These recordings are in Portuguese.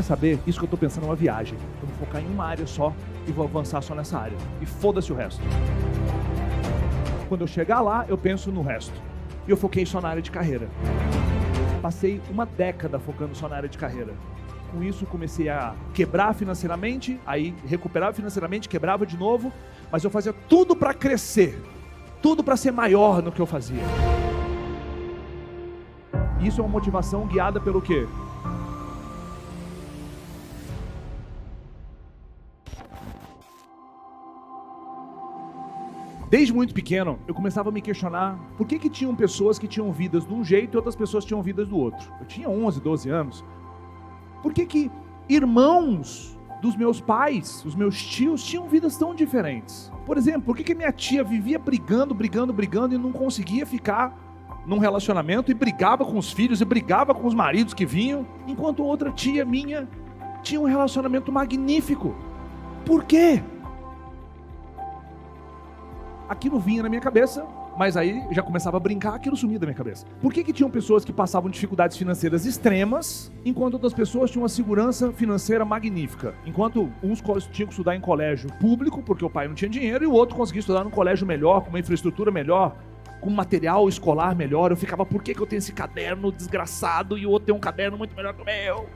saber? Isso que eu tô pensando é uma viagem. Eu vou focar em uma área só e vou avançar só nessa área. E foda-se o resto. Quando eu chegar lá, eu penso no resto. E eu foquei só na área de carreira. Passei uma década focando só na área de carreira. Com isso, comecei a quebrar financeiramente, aí recuperava financeiramente, quebrava de novo, mas eu fazia tudo para crescer, tudo para ser maior no que eu fazia. Isso é uma motivação guiada pelo quê? Desde muito pequeno, eu começava a me questionar por que tinham pessoas que tinham vidas de um jeito e outras pessoas tinham vidas do outro. Eu tinha 11, 12 anos. Por que irmãos dos meus pais, os meus tios, tinham vidas tão diferentes? Por exemplo, por que minha tia vivia brigando e não conseguia ficar num relacionamento e brigava com os filhos e brigava com os maridos que vinham, enquanto outra tia minha tinha um relacionamento magnífico? Por quê? Aquilo vinha na minha cabeça, mas aí já começava a brincar, aquilo sumia da minha cabeça. Por que tinham pessoas que passavam dificuldades financeiras extremas, enquanto outras pessoas tinham uma segurança financeira magnífica? Enquanto uns tinham que estudar em colégio público, porque o pai não tinha dinheiro, e o outro conseguia estudar num colégio melhor, com uma infraestrutura melhor, com material escolar melhor. Eu ficava, por que eu tenho esse caderno desgraçado e o outro tem um caderno muito melhor que o meu?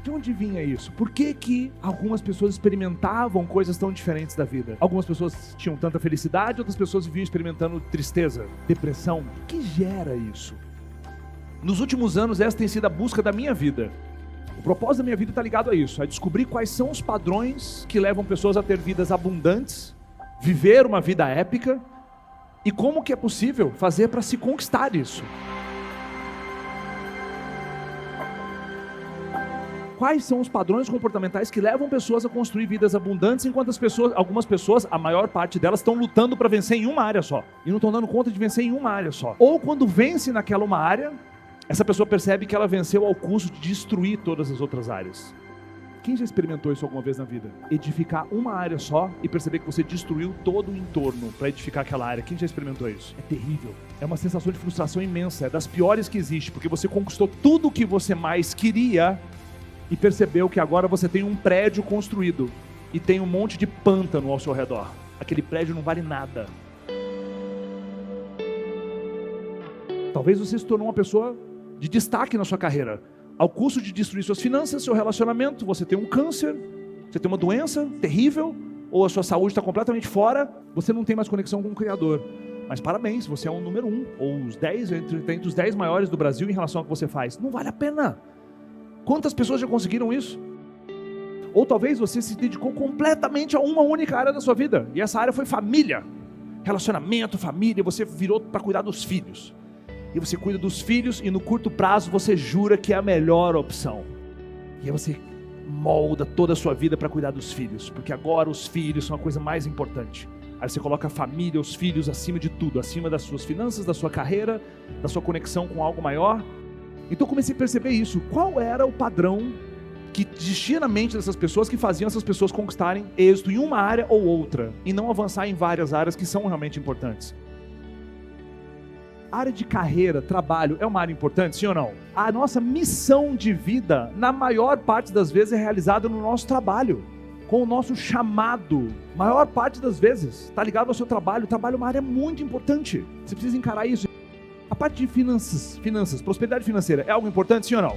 De onde vinha isso? Por que algumas pessoas experimentavam coisas tão diferentes da vida? Algumas pessoas tinham tanta felicidade, outras pessoas viviam experimentando tristeza, depressão. O que gera isso? Nos últimos anos, essa tem sido a busca da minha vida. O propósito da minha vida está ligado a isso, a descobrir quais são os padrões que levam pessoas a ter vidas abundantes, viver uma vida épica, e como que é possível fazer para se conquistar isso. Quais são os padrões comportamentais que levam pessoas a construir vidas abundantes, enquanto algumas pessoas, a maior parte delas, estão lutando para vencer em uma área só, e não estão dando conta de vencer em uma área só. Ou quando vence naquela uma área, essa pessoa percebe que ela venceu ao custo de destruir todas as outras áreas. Quem já experimentou isso alguma vez na vida? Edificar uma área só e perceber que você destruiu todo o entorno para edificar aquela área. Quem já experimentou isso? É terrível. É uma sensação de frustração imensa, é das piores que existe, porque você conquistou tudo o que você mais queria e percebeu que agora você tem um prédio construído e tem um monte de pântano ao seu redor. Aquele prédio não vale nada. Talvez você se tornou uma pessoa de destaque na sua carreira, ao custo de destruir suas finanças, seu relacionamento. Você tem um câncer, você tem uma doença terrível, ou a sua saúde está completamente fora, você não tem mais conexão com o Criador. Mas parabéns, você é o número 1, ou os 10, entre os 10 maiores do Brasil em relação ao que você faz. Não vale a pena. Quantas pessoas já conseguiram isso? Ou talvez você se dedicou completamente a uma única área da sua vida, e essa área foi família, relacionamento, família. Você virou para cuidar dos filhos, e você cuida dos filhos, e no curto prazo você jura que é a melhor opção, e aí você molda toda a sua vida para cuidar dos filhos, porque agora os filhos são a coisa mais importante. Aí você coloca a família, os filhos acima de tudo, acima das suas finanças, da sua carreira, da sua conexão com algo maior. Então eu comecei a perceber isso. Qual era o padrão que existia na mente dessas pessoas, que faziam essas pessoas conquistarem êxito em uma área ou outra, e não avançar em várias áreas que são realmente importantes? A área de carreira, trabalho, é uma área importante, sim ou não? A nossa missão de vida, na maior parte das vezes, é realizada no nosso trabalho, com o nosso chamado. Maior parte das vezes está ligado ao seu trabalho. O trabalho é uma área muito importante. Você precisa encarar isso. A parte de finanças, prosperidade financeira, é algo importante, sim ou não?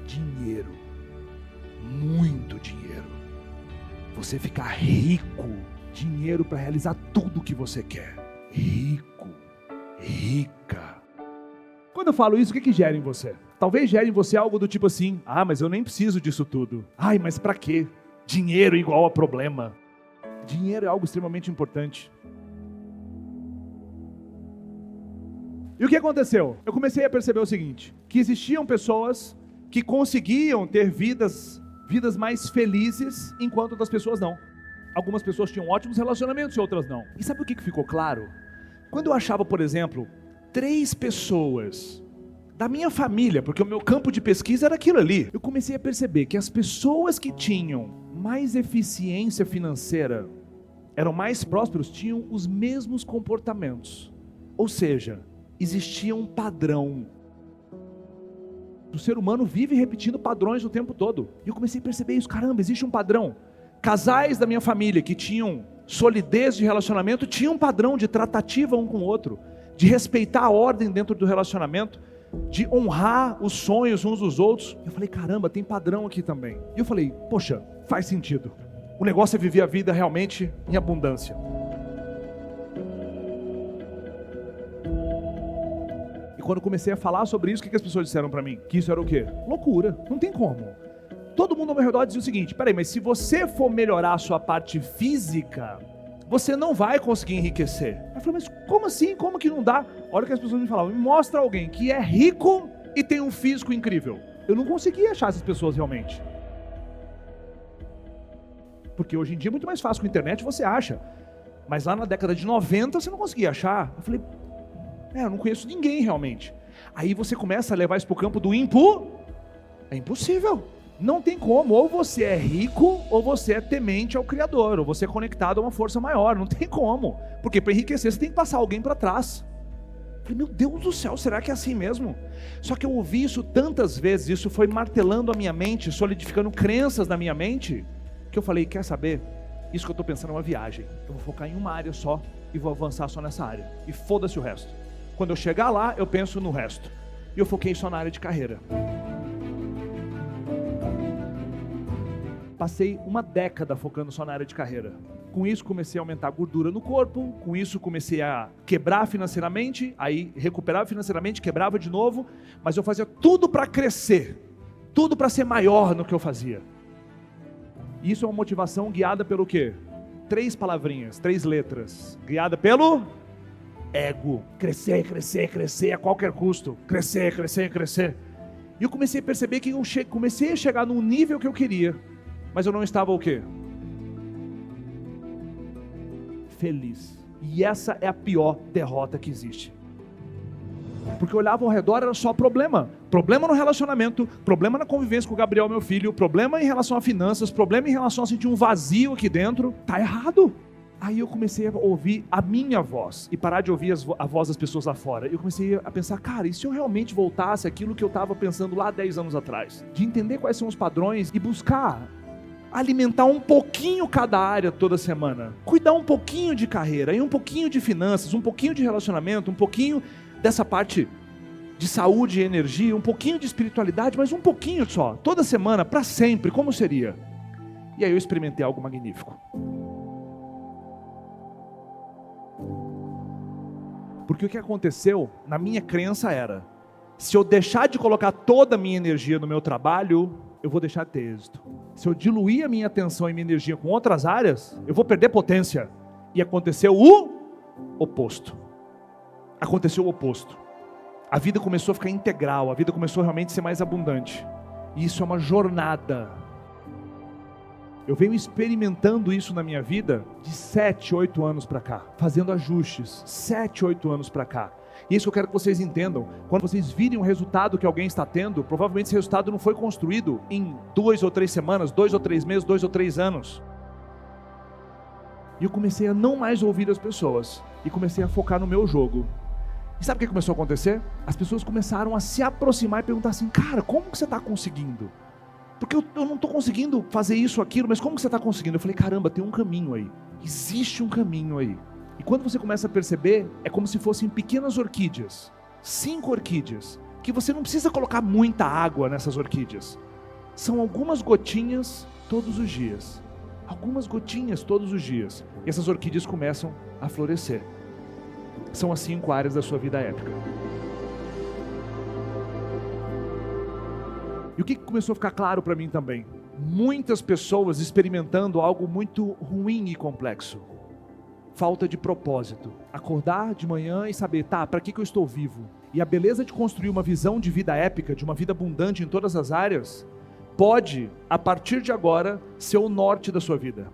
Dinheiro. Muito dinheiro. Você ficar rico. Dinheiro para realizar tudo o que você quer. Rico. Rica. Quando eu falo isso, o que gera em você? Talvez gere em você algo do tipo assim: ah, mas eu nem preciso disso tudo. Ai, mas para quê? Dinheiro igual a problema. Dinheiro é algo extremamente importante. E o que aconteceu? Eu comecei a perceber o seguinte, que existiam pessoas que conseguiam ter vidas mais felizes, enquanto outras pessoas não. Algumas pessoas tinham ótimos relacionamentos e outras não. E sabe o que ficou claro? Quando eu achava, por exemplo, 3 pessoas da minha família, porque o meu campo de pesquisa era aquilo ali, eu comecei a perceber que as pessoas que tinham mais eficiência financeira, eram mais prósperos, tinham os mesmos comportamentos. Ou seja, existia um padrão. O ser humano vive repetindo padrões o tempo todo. E eu comecei a perceber isso. Caramba, existe um padrão. Casais da minha família que tinham solidez de relacionamento, tinham um padrão de tratativa um com o outro, de respeitar a ordem dentro do relacionamento, de honrar os sonhos uns dos outros. Eu falei, caramba, tem padrão aqui também. E eu falei, poxa, faz sentido. O negócio é viver a vida realmente em abundância. E quando eu comecei a falar sobre isso, o que as pessoas disseram para mim? Que isso era o quê? Loucura, não tem como. Todo mundo ao meu redor dizia o seguinte, peraí, mas se você for melhorar a sua parte física, você não vai conseguir enriquecer. Eu falei, mas como assim? Como que não dá? Olha o que as pessoas me falavam, me mostra alguém que é rico e tem um físico incrível. Eu não conseguia achar essas pessoas realmente. Porque hoje em dia é muito mais fácil com a internet, você acha. Mas lá na década de 90 você não conseguia achar. Eu falei, eu não conheço ninguém realmente. Aí você começa a levar isso para o campo do é impossível. Não tem como, ou você é rico, ou você é temente ao Criador, ou você é conectado a uma força maior, não tem como. Porque para enriquecer você tem que passar alguém para trás. Eu falei, meu Deus do céu, será que é assim mesmo? Só que eu ouvi isso tantas vezes, isso foi martelando a minha mente, solidificando crenças na minha mente, que eu falei, quer saber? Isso que eu estou pensando é uma viagem. Eu vou focar em uma área só e vou avançar só nessa área. E foda-se o resto. Quando eu chegar lá, eu penso no resto. E eu foquei só na área de carreira. Passei uma década focando só na área de carreira. Com isso comecei a aumentar a gordura no corpo, com isso comecei a quebrar financeiramente, aí recuperava financeiramente, quebrava de novo, mas eu fazia tudo para crescer, tudo para ser maior no que eu fazia. Isso é uma motivação guiada pelo quê? 3 palavrinhas, 3 letras, guiada pelo ego. Crescer, crescer, crescer a qualquer custo, crescer, crescer, crescer. E eu comecei a perceber que eu comecei a chegar num nível que eu queria, mas eu não estava o quê? Feliz. E essa é a pior derrota que existe. Porque eu olhava ao redor, era só problema. Problema no relacionamento, problema na convivência com o Gabriel, meu filho, problema em relação a finanças, problema em relação a sentir um vazio aqui dentro. Tá errado. Aí eu comecei a ouvir a minha voz e parar de ouvir a voz das pessoas lá fora. Eu comecei a pensar, cara, e se eu realmente voltasse àquilo que eu estava pensando lá 10 anos atrás? De entender quais são os padrões e buscar alimentar um pouquinho cada área toda semana. Cuidar um pouquinho de carreira, e um pouquinho de finanças, um pouquinho de relacionamento, um pouquinho dessa parte de saúde e energia, um pouquinho de espiritualidade, mas um pouquinho só, toda semana, para sempre, como seria? E aí eu experimentei algo magnífico. Porque o que aconteceu, na minha crença era, se eu deixar de colocar toda a minha energia no meu trabalho, eu vou deixar de ter êxito. Se eu diluir a minha atenção e minha energia com outras áreas, eu vou perder potência. E aconteceu o oposto. Aconteceu o oposto. A vida começou a ficar integral, a vida começou realmente a ser mais abundante. E isso é uma jornada. Eu venho experimentando isso na minha vida de 7, 8 anos para cá, fazendo ajustes, 7, 8 anos para cá. E isso eu quero que vocês entendam. Quando vocês virem o resultado que alguém está tendo, provavelmente esse resultado não foi construído em 2 ou 3 semanas, 2 ou 3 meses, 2 ou 3 anos. E eu comecei a não mais ouvir as pessoas e comecei a focar no meu jogo. E sabe o que começou a acontecer? As pessoas começaram a se aproximar e perguntar assim, cara, como que você está conseguindo? Porque eu não estou conseguindo fazer isso, aquilo, mas como que você está conseguindo? Eu falei, caramba, tem um caminho aí. Existe um caminho aí. E quando você começa a perceber, é como se fossem pequenas orquídeas, 5 orquídeas, que você não precisa colocar muita água nessas orquídeas. São algumas gotinhas todos os dias. Algumas gotinhas todos os dias. E essas orquídeas começam a florescer. São as 5 áreas da sua vida épica. E o que começou a ficar claro para mim também? Muitas pessoas experimentando algo muito ruim e complexo. Falta de propósito. Acordar de manhã e saber, para que eu estou vivo? E a beleza de construir uma visão de vida épica, de uma vida abundante em todas as áreas, pode, a partir de agora, ser o norte da sua vida.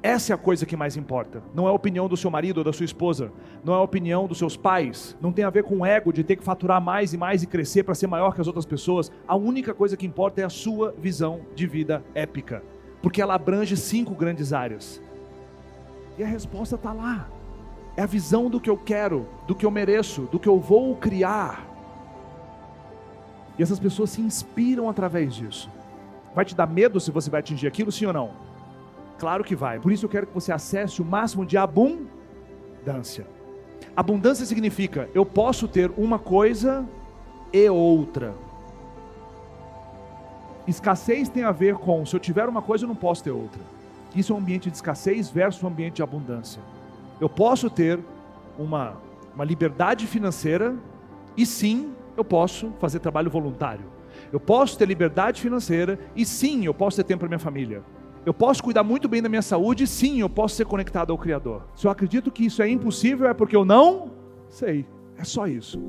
Essa é a coisa que mais importa. Não é a opinião do seu marido ou da sua esposa. Não é a opinião dos seus pais. Não tem a ver com o ego de ter que faturar mais e mais e crescer para ser maior que as outras pessoas. A única coisa que importa é a sua visão de vida épica. Porque ela abrange 5 grandes áreas. E a resposta está lá. É a visão do que eu quero, do que eu mereço, do que eu vou criar. E essas pessoas se inspiram através disso. Vai te dar medo se você vai atingir aquilo, sim ou não? Claro que vai. Por isso eu quero que você acesse o máximo de abundância. Abundância significa, eu posso ter uma coisa e outra. Escassez tem a ver com, se eu tiver uma coisa eu não posso ter outra. Isso é um ambiente de escassez versus um ambiente de abundância. Eu posso ter uma liberdade financeira e sim, eu posso fazer trabalho voluntário. Eu posso ter liberdade financeira e sim, eu posso ter tempo para minha família. Eu posso cuidar muito bem da minha saúde e sim, eu posso ser conectado ao Criador. Se eu acredito que isso é impossível é porque eu não sei. É só isso.